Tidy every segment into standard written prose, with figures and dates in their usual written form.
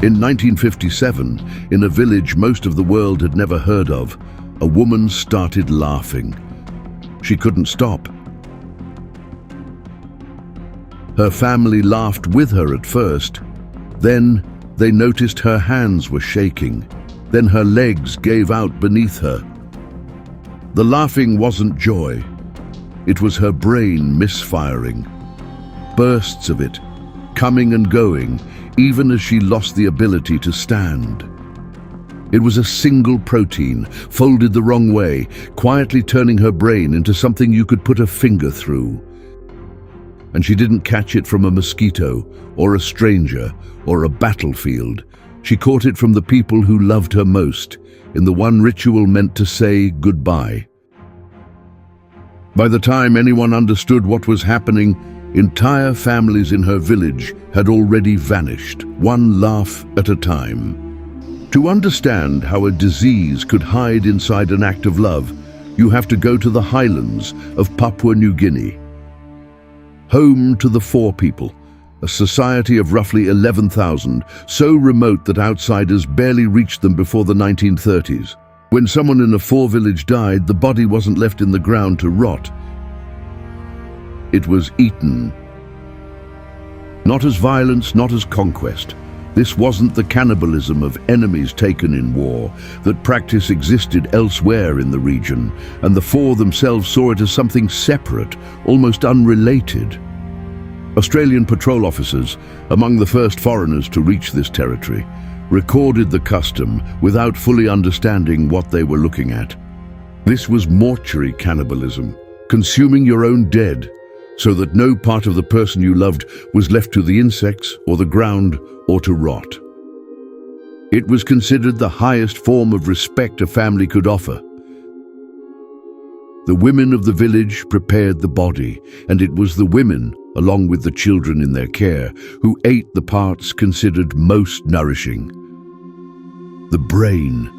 In 1957, in a village most of the world had never heard of, a woman started laughing. She couldn't stop. Her family laughed with her at first. Then they noticed her hands were shaking. Then her legs gave out beneath her. The laughing wasn't joy. It was her brain misfiring. Bursts of it, coming and going, even as she lost the ability to stand. It was a single protein, folded the wrong way, quietly turning her brain into something you could put a finger through. And she didn't catch it from a mosquito, or a stranger, or a battlefield. She caught it from the people who loved her most, in the one ritual meant to say goodbye. By the time anyone understood what was happening, entire families in her village had already vanished, one laugh at a time. To understand how a disease could hide inside an act of love, you have to go to the Highlands of Papua New Guinea. Home to the Fore people, a society of roughly 11,000, so remote that outsiders barely reached them before the 1930s. When someone in a Fore village died, the body wasn't left in the ground to rot. It was eaten. Not as violence, not as conquest. This wasn't the cannibalism of enemies taken in war. That practice existed elsewhere in the region, and the Fore themselves saw it as something separate, almost unrelated. Australian patrol officers, among the first foreigners to reach this territory, recorded the custom without fully understanding what they were looking at. This was mortuary cannibalism, consuming your own dead, so that no part of the person you loved was left to the insects or the ground or to rot. It was considered the highest form of respect a family could offer. The women of the village prepared the body, and it was the women, along with the children in their care, who ate the parts considered most nourishing. The brain.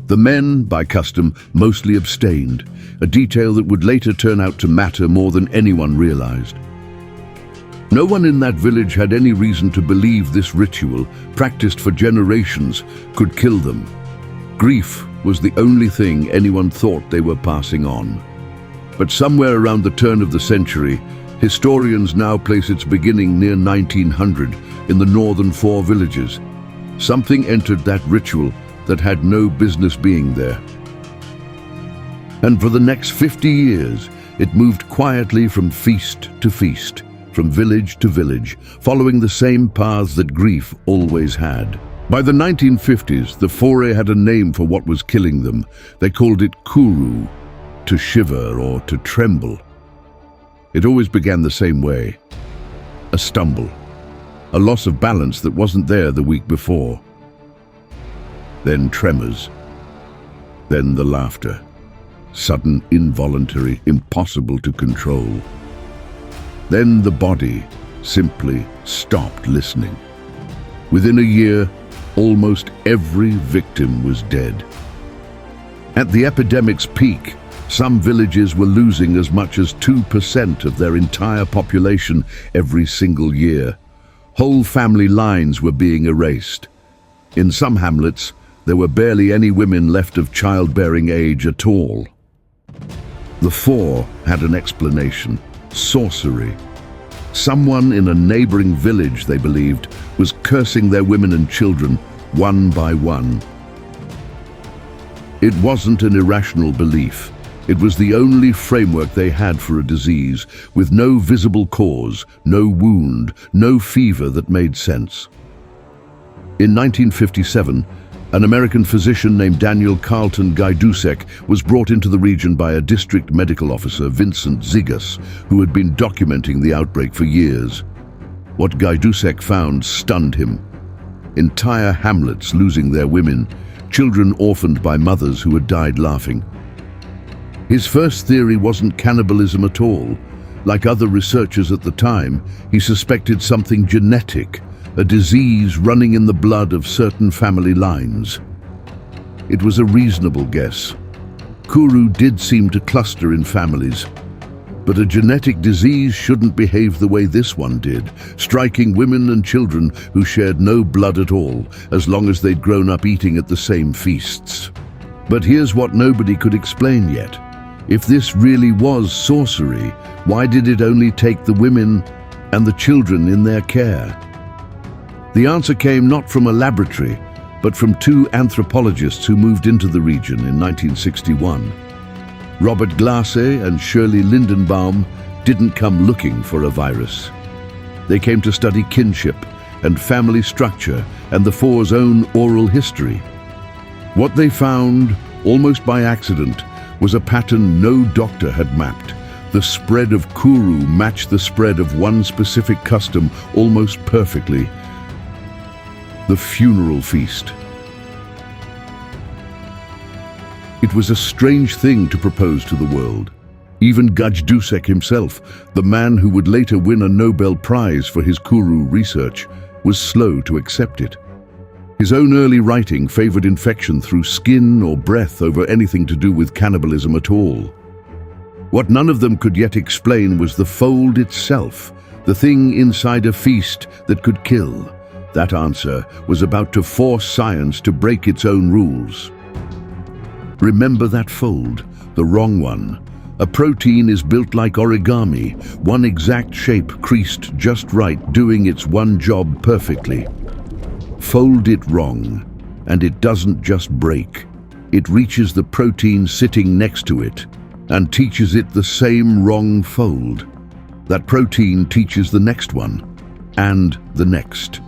The men, by custom, mostly abstained, a detail that would later turn out to matter more than anyone realized. No one in that village had any reason to believe this ritual, practiced for generations, could kill them. Grief was the only thing anyone thought they were passing on. But somewhere around the turn of the century, historians now place its beginning near 1900 in the northern Fore villages. Something entered that ritual that had no business being there. And for the next 50 years, it moved quietly from feast to feast, from village to village, following the same paths that grief always had. By the 1950s, the Fore had a name for what was killing them. They called it Kuru, to shiver or to tremble. It always began the same way. A stumble, a loss of balance that wasn't there the week before. Then tremors, then the laughter. Sudden, involuntary, impossible to control. Then the body simply stopped listening. Within a year, almost every victim was dead. At the epidemic's peak, some villages were losing as much as 2% of their entire population every single year. Whole family lines were being erased. In some hamlets, there were barely any women left of childbearing age at all. The Fore had an explanation: sorcery. Someone in a neighboring village, they believed, was cursing their women and children one by one. It wasn't an irrational belief. It was the only framework they had for a disease, with no visible cause, no wound, no fever that made sense. In 1957, an American physician named Daniel Carlton Gaidusek was brought into the region by a district medical officer, Vincent Zigas, who had been documenting the outbreak for years. What Gaidusek found stunned him. Entire hamlets losing their women, children orphaned by mothers who had died laughing. His first theory wasn't cannibalism at all. Like other researchers at the time, he suspected something genetic, a disease running in the blood of certain family lines. It was a reasonable guess. Kuru did seem to cluster in families, But a genetic disease shouldn't behave the way this one did, striking women and children who shared no blood at all, as long as they'd grown up eating at the same feasts. But here's what nobody could explain yet. If this really was sorcery, why did it only take the women and the children in their care? The answer came not from a laboratory, but from two anthropologists who moved into the region in 1961. Robert Glasse and Shirley Lindenbaum didn't come looking for a virus. They came to study kinship and family structure and the Fore's own oral history. What they found, almost by accident, was a pattern no doctor had mapped. The spread of Kuru matched the spread of one specific custom almost perfectly: the funeral feast. It was a strange thing to propose to the world. Even Gajdusek himself, the man who would later win a Nobel Prize for his Kuru research, was slow to accept it. His own early writing favored infection through skin or breath over anything to do with cannibalism at all. What none of them could yet explain was the fold itself, the thing inside a feast that could kill. That answer was about to force science to break its own rules. Remember that fold, the wrong one. A protein is built like origami, one exact shape creased just right, doing its one job perfectly. Fold it wrong, and it doesn't just break. It reaches the protein sitting next to it and teaches it the same wrong fold. That protein teaches the next one, and the next.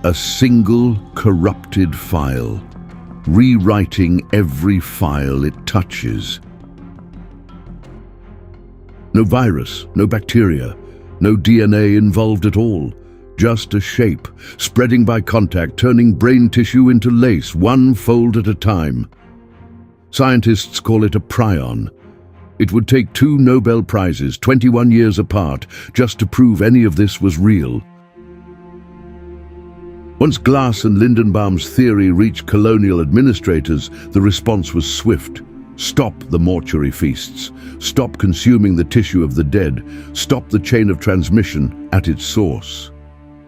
A single corrupted file, rewriting every file it touches. No virus, no bacteria, no DNA involved at all. Just a shape, spreading by contact, turning brain tissue into lace, one fold at a time. Scientists call it a prion. It would take 2 Nobel Prizes, 21 years apart, just to prove any of this was real. Once Glass and Lindenbaum's theory reached colonial administrators, the response was swift. Stop the mortuary feasts. Stop consuming the tissue of the dead. Stop the chain of transmission at its source.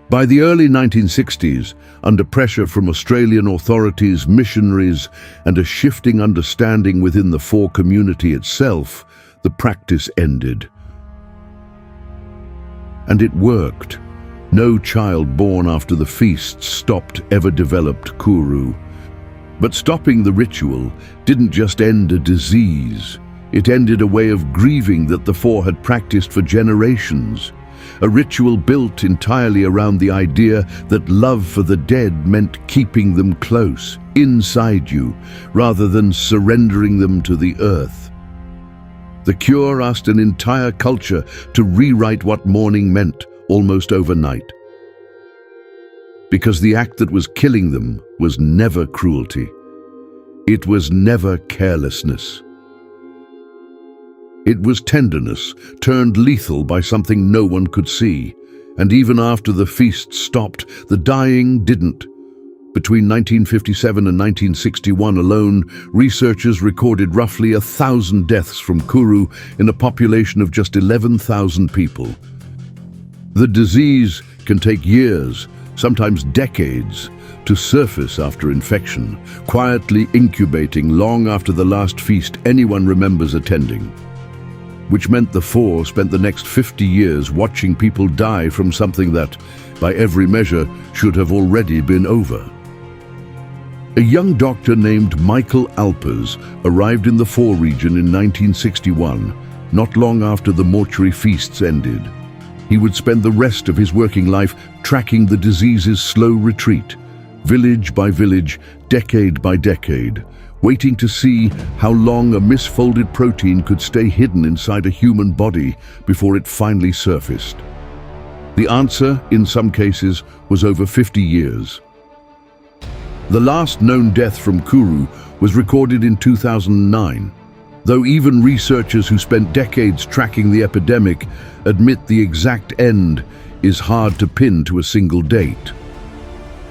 By the early 1960s, under pressure from Australian authorities, missionaries, and a shifting understanding within the Fore community itself, the practice ended. And it worked. No child born after the feasts stopped ever developed Kuru. But stopping the ritual didn't just end a disease. It ended a way of grieving that the Fore had practiced for generations. A ritual built entirely around the idea that love for the dead meant keeping them close, inside you, rather than surrendering them to the earth. The cure asked an entire culture to rewrite what mourning meant, almost overnight. Because the act that was killing them was never cruelty. It was never carelessness. It was tenderness, turned lethal by something no one could see. And even after the feast stopped, the dying didn't. Between 1957 and 1961 alone, researchers recorded roughly 1,000 deaths from Kuru in a population of just 11,000 people. The disease can take years, sometimes decades, to surface after infection, quietly incubating long after the last feast anyone remembers attending. Which meant the Fore spent the next 50 years watching people die from something that, by every measure, should have already been over. A young doctor named Michael Alpers arrived in the Fore region in 1961, not long after the mortuary feasts ended. He would spend the rest of his working life tracking the disease's slow retreat, village by village, decade by decade, waiting to see how long a misfolded protein could stay hidden inside a human body before it finally surfaced. The answer, in some cases, was over 50 years. The last known death from Kuru was recorded in 2009, though even researchers who spent decades tracking the epidemic admit the exact end is hard to pin to a single date.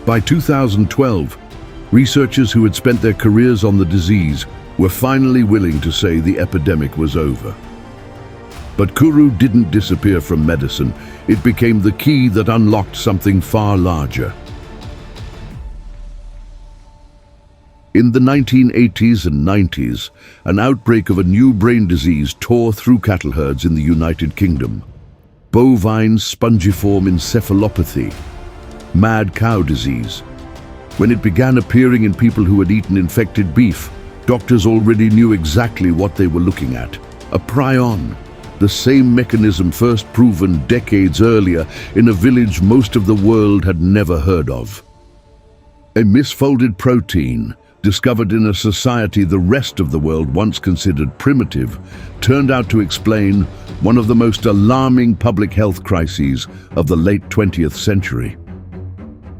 By 2012, researchers who had spent their careers on the disease were finally willing to say the epidemic was over. But Kuru didn't disappear from medicine. It became the key that unlocked something far larger. In the 1980s and 90s, an outbreak of a new brain disease tore through cattle herds in the United Kingdom. Bovine spongiform encephalopathy, mad cow disease. When it began appearing in people who had eaten infected beef, doctors already knew exactly what they were looking at. A prion, the same mechanism first proven decades earlier in a village most of the world had never heard of. A misfolded protein, discovered in a society the rest of the world once considered primitive, turned out to explain one of the most alarming public health crises of the late 20th century.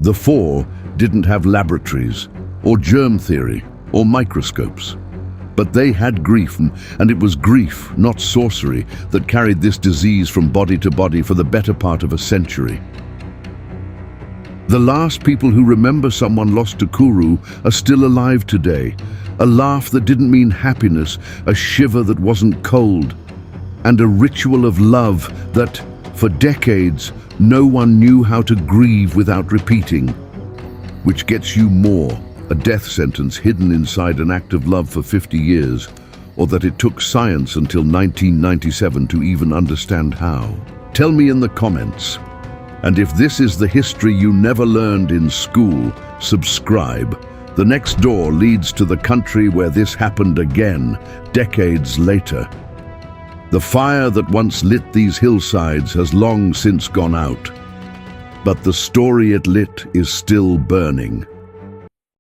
The Fore didn't have laboratories, or germ theory, or microscopes. But they had grief, and it was grief, not sorcery, that carried this disease from body to body for the better part of a century. The last people who remember someone lost to Kuru are still alive today. A laugh that didn't mean happiness, a shiver that wasn't cold, and a ritual of love that, for decades, no one knew how to grieve without repeating. Which gets you more, a death sentence hidden inside an act of love for 50 years, or that it took science until 1997 to even understand how? Tell me in the comments. And if this is the history you never learned in school, subscribe. The next door leads to the country where this happened again, decades later. The fire that once lit these hillsides has long since gone out, but the story it lit is still burning.